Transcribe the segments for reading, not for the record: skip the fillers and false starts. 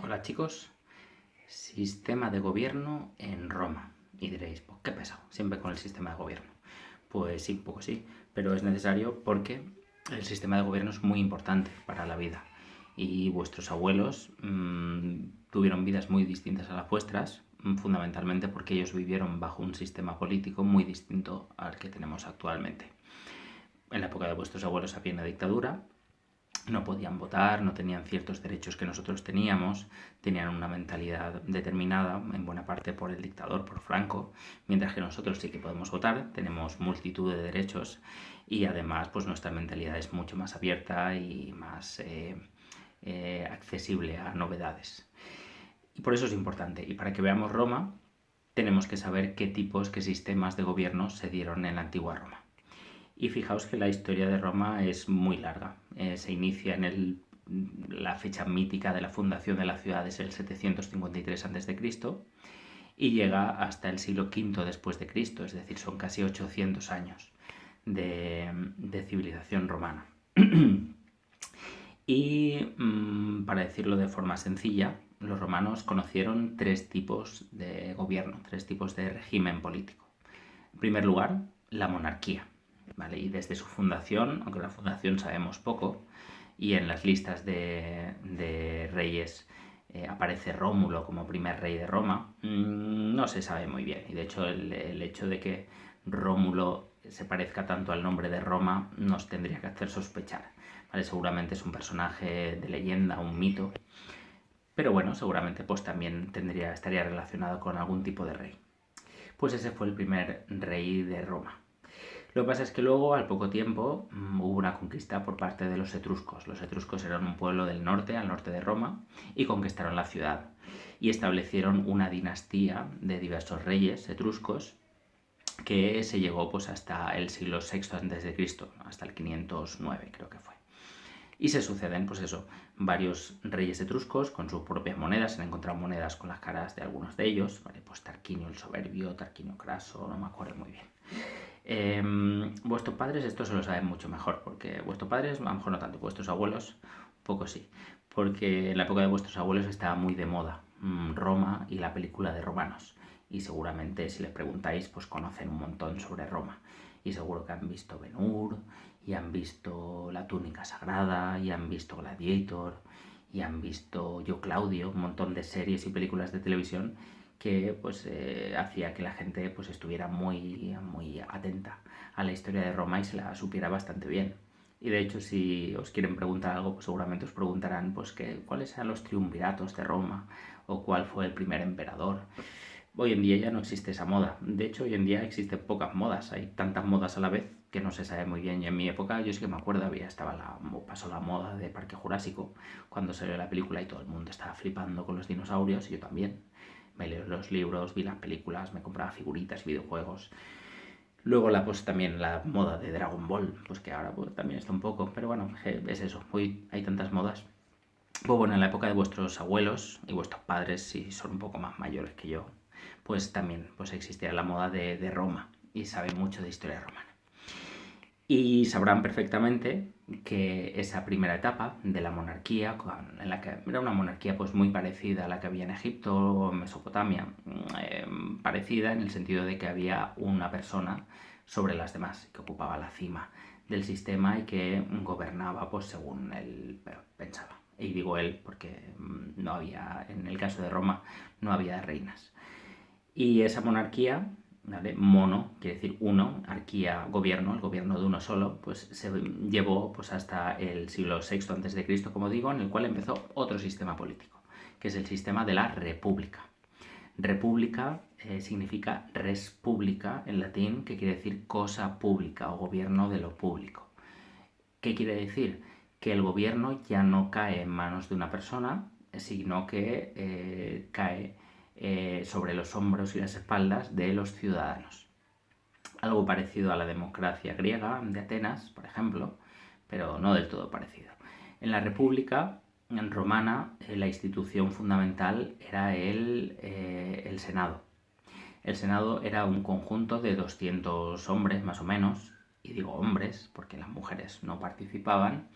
Hola chicos, sistema de gobierno en Roma. Y diréis, pues qué pesado, siempre con el sistema de gobierno. Pues sí, un poco sí, pero es necesario porque el sistema de gobierno es muy importante para la vida. Y vuestros abuelos tuvieron vidas muy distintas a las vuestras, fundamentalmente porque ellos vivieron bajo un sistema político muy distinto al que tenemos actualmente. En la época de vuestros abuelos había una dictadura, no podían votar, no tenían ciertos derechos que nosotros teníamos, tenían una mentalidad determinada, en buena parte por el dictador, por Franco, mientras que nosotros sí que podemos votar, tenemos multitud de derechos y además pues nuestra mentalidad es mucho más abierta y más accesible a novedades. Y por eso es importante. Y para que veamos Roma, tenemos que saber qué tipos, qué sistemas de gobierno se dieron en la antigua Roma. Y fijaos que la historia de Roma es muy larga. Se inicia la fecha mítica de la fundación de la ciudad es el 753 a.C. y llega hasta el siglo V después de Cristo, es decir, son casi 800 años de civilización romana. Y para decirlo de forma sencilla, los romanos conocieron tres tipos de gobierno, tres tipos de régimen político. En primer lugar, la monarquía, ¿vale? Y desde su fundación, aunque la fundación sabemos poco, y en las listas de reyes aparece Rómulo como primer rey de Roma, no se sabe muy bien. Y de hecho el hecho de que Rómulo se parezca tanto al nombre de Roma nos tendría que hacer sospechar. ¿Vale? Seguramente es un personaje de leyenda, un mito, pero bueno, seguramente pues también estaría relacionado con algún tipo de rey. Pues ese fue el primer rey de Roma. Lo que pasa es que luego, al poco tiempo, hubo una conquista por parte de los etruscos. Los etruscos eran un pueblo del norte, al norte de Roma, y conquistaron la ciudad. Y establecieron una dinastía de diversos reyes etruscos que se llegó pues hasta el siglo VI a.C., hasta el 509 creo que fue. Y se suceden, pues eso, varios reyes etruscos con sus propias monedas. Se han encontrado monedas con las caras de algunos de ellos, ¿vale? Pues Tarquinio el Soberbio, Tarquinio Craso, no me acuerdo muy bien. Vuestros padres esto se lo saben mucho mejor, porque vuestros padres, a lo mejor no tanto, vuestros abuelos, poco sí, porque en la época de vuestros abuelos estaba muy de moda Roma y la película de Romanos, y seguramente si les preguntáis, pues conocen un montón sobre Roma, y seguro que han visto Ben-Hur, y han visto La túnica sagrada, y han visto Gladiator, y han visto Yo Claudio, un montón de series y películas de televisión que pues hacía que la gente pues estuviera muy atenta a la historia de Roma y se la supiera bastante bien. Y de hecho, si os quieren preguntar algo, pues seguramente os preguntarán pues cuáles eran los triunviratos de Roma o cuál fue el primer emperador. Hoy en día ya no existe esa moda. De hecho, hoy en día existen pocas modas. Hay tantas modas a la vez que no se sabe muy bien. Y en mi época, yo sí que me acuerdo, pasó la moda de Parque Jurásico cuando salió la película y todo el mundo estaba flipando con los dinosaurios y yo también. Me leo los libros, vi las películas, me compraba figuritas y videojuegos. Luego pues también la moda de Dragon Ball, pues que ahora pues, también está un poco, pero bueno, es eso, hoy hay tantas modas. Pues bueno, en la época de vuestros abuelos y vuestros padres, si son un poco más mayores que yo, pues también pues existía la moda de Roma y saben mucho de historia romana. Y sabrán perfectamente que esa primera etapa de la monarquía, en la que era una monarquía pues muy parecida a la que había en Egipto o en Mesopotamia, parecida en el sentido de que había una persona sobre las demás que ocupaba la cima del sistema y que gobernaba pues según él pensaba. Y digo él porque no había, en el caso de Roma, no había reinas. Y esa monarquía, ¿vale? Mono, quiere decir uno, arquía, gobierno, el gobierno de uno solo, pues se llevó pues, hasta el siglo VI a.C., como digo, en el cual empezó otro sistema político, que es el sistema de la república. República significa res publica en latín, que quiere decir cosa pública o gobierno de lo público. ¿Qué quiere decir? Que el gobierno ya no cae en manos de una persona, sino que cae sobre los hombros y las espaldas de los ciudadanos. Algo parecido a la democracia griega de Atenas, por ejemplo, pero no del todo parecido. En la República romana, la institución fundamental era el Senado. El Senado era un conjunto de 200 hombres más o menos, y digo hombres porque las mujeres no participaban,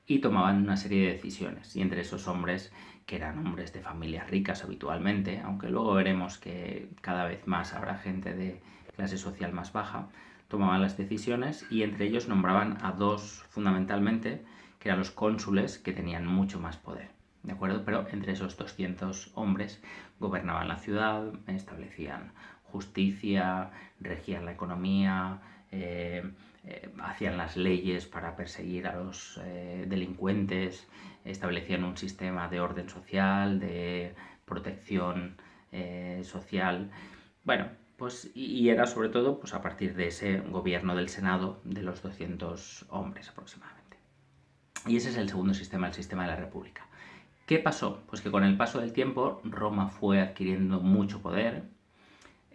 y tomaban una serie de decisiones. Y entre esos hombres, que eran hombres de familias ricas habitualmente, aunque luego veremos que cada vez más habrá gente de clase social más baja, tomaban las decisiones y entre ellos nombraban a dos fundamentalmente, que eran los cónsules, que tenían mucho más poder. ¿De acuerdo? Pero entre esos 200 hombres gobernaban la ciudad, establecían justicia, regían la economía, hacían las leyes para perseguir a los delincuentes, establecían un sistema de orden social, de protección social. Bueno, pues y era sobre todo pues a partir de ese gobierno del Senado de los 200 hombres aproximadamente. Y ese es el segundo sistema, el sistema de la República. ¿Qué pasó? Pues que con el paso del tiempo Roma fue adquiriendo mucho poder,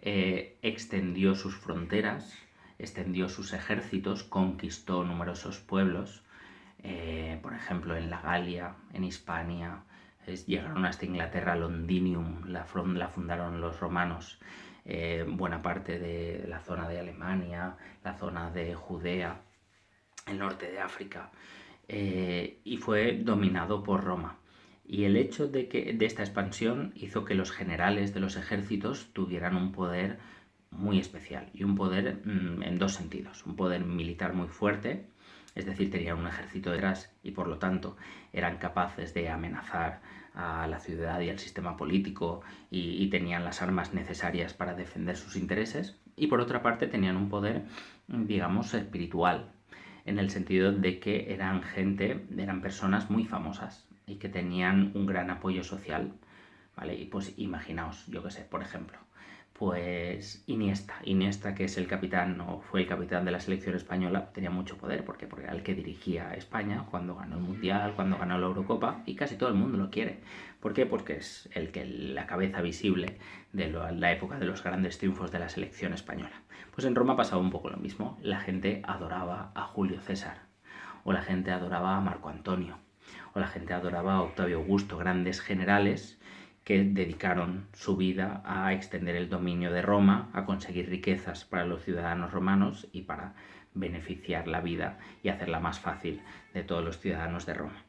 extendió sus fronteras, extendió sus ejércitos, conquistó numerosos pueblos, por ejemplo en la Galia, en Hispania, llegaron hasta Inglaterra, Londinium, la fundaron los romanos, buena parte de la zona de Alemania, la zona de Judea, el norte de África, y fue dominado por Roma. Y el hecho de esta expansión hizo que los generales de los ejércitos tuvieran un poder muy especial y un poder en dos sentidos. Un poder militar muy fuerte, es decir, tenían un ejército detrás y por lo tanto eran capaces de amenazar a la ciudad y al sistema político y tenían las armas necesarias para defender sus intereses. Y por otra parte tenían un poder, digamos, espiritual, en el sentido de que eran personas muy famosas y que tenían un gran apoyo social, ¿vale? Y pues imaginaos, yo qué sé, por ejemplo, pues Iniesta, que es el capitán o fue el capitán de la selección española, tenía mucho poder, ¿por qué? Porque era el que dirigía a España cuando ganó el Mundial, cuando ganó la Eurocopa, y casi todo el mundo lo quiere. ¿Por qué? Porque es la cabeza visible de la época de los grandes triunfos de la selección española. Pues en Roma pasaba un poco lo mismo, la gente adoraba a Julio César, o la gente adoraba a Marco Antonio, o la gente adoraba a Octavio Augusto, grandes generales que dedicaron su vida a extender el dominio de Roma, a conseguir riquezas para los ciudadanos romanos y para beneficiar la vida y hacerla más fácil de todos los ciudadanos de Roma.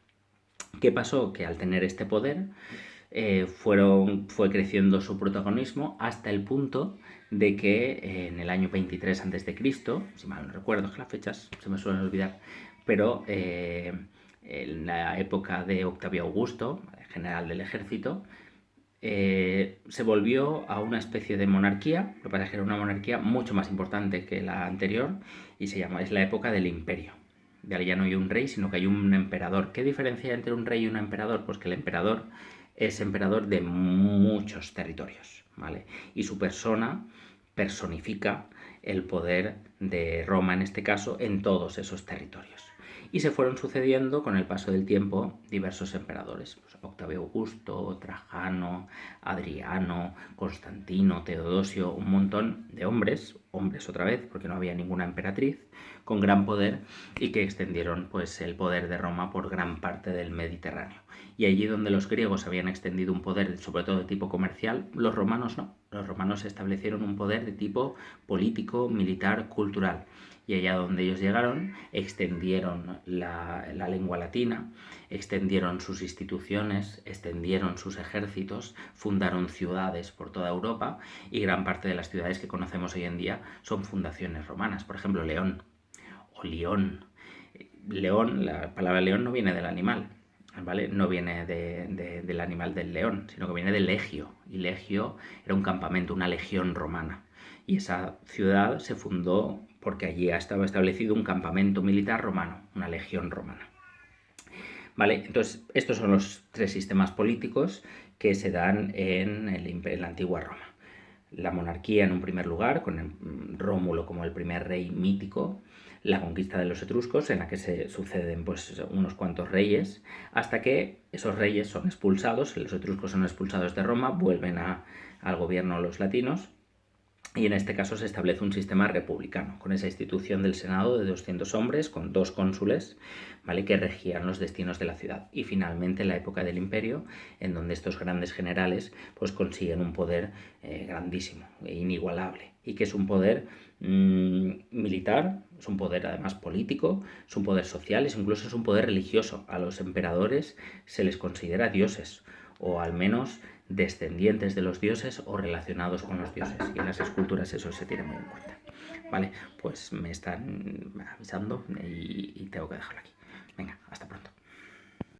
¿Qué pasó? Que al tener este poder fue creciendo su protagonismo hasta el punto de que en el año 23 a.C., si mal no recuerdo, que las fechas se me suelen olvidar, pero en la época de Octavio Augusto, general del ejército, se volvió a una especie de monarquía. Lo que pasa es que era una monarquía mucho más importante que la anterior y es la época del imperio. Ya no hay un rey, sino que hay un emperador. ¿Qué diferencia hay entre un rey y un emperador? Pues que el emperador es emperador de muchos territorios, ¿vale? Y su persona personifica el poder de Roma, en este caso, en todos esos territorios. Y se fueron sucediendo con el paso del tiempo diversos emperadores. Pues Octavio Augusto, Trajano, Adriano, Constantino, Teodosio, un montón de hombres otra vez, porque no había ninguna emperatriz, con gran poder y que extendieron pues el poder de Roma por gran parte del Mediterráneo. Y allí donde los griegos habían extendido un poder, sobre todo de tipo comercial, los romanos no. Los romanos establecieron un poder de tipo político, militar, cultural. Y allá donde ellos llegaron, extendieron la lengua latina, extendieron sus instituciones, extendieron sus ejércitos, fundaron ciudades por toda Europa y gran parte de las ciudades que conocemos hoy en día son fundaciones romanas. Por ejemplo, León o Lión. León, la palabra león no viene del animal, ¿vale? No viene del animal del león, sino que viene del legio. Y legio era un campamento, una legión romana. Y esa ciudad se fundó porque allí estaba establecido un campamento militar romano, una legión romana. ¿Vale? Entonces, estos son los tres sistemas políticos que se dan en la antigua Roma. La monarquía en un primer lugar, con Rómulo como el primer rey mítico, la conquista de los etruscos, en la que se suceden pues, unos cuantos reyes, hasta que esos reyes son expulsados, los etruscos son expulsados de Roma, vuelven al gobierno los latinos, Y en este caso se establece un sistema republicano, con esa institución del Senado de 200 hombres, con 2 cónsules, ¿vale?, que regían los destinos de la ciudad. Y finalmente en la época del Imperio, en donde estos grandes generales pues consiguen un poder grandísimo e inigualable, y que es un poder militar, es un poder además político, es un poder social, incluso es un poder religioso. A los emperadores se les considera dioses, o al menos descendientes de los dioses o relacionados con los dioses, y en las esculturas eso se tiene muy en cuenta. Vale, pues me están avisando y tengo que dejarlo aquí.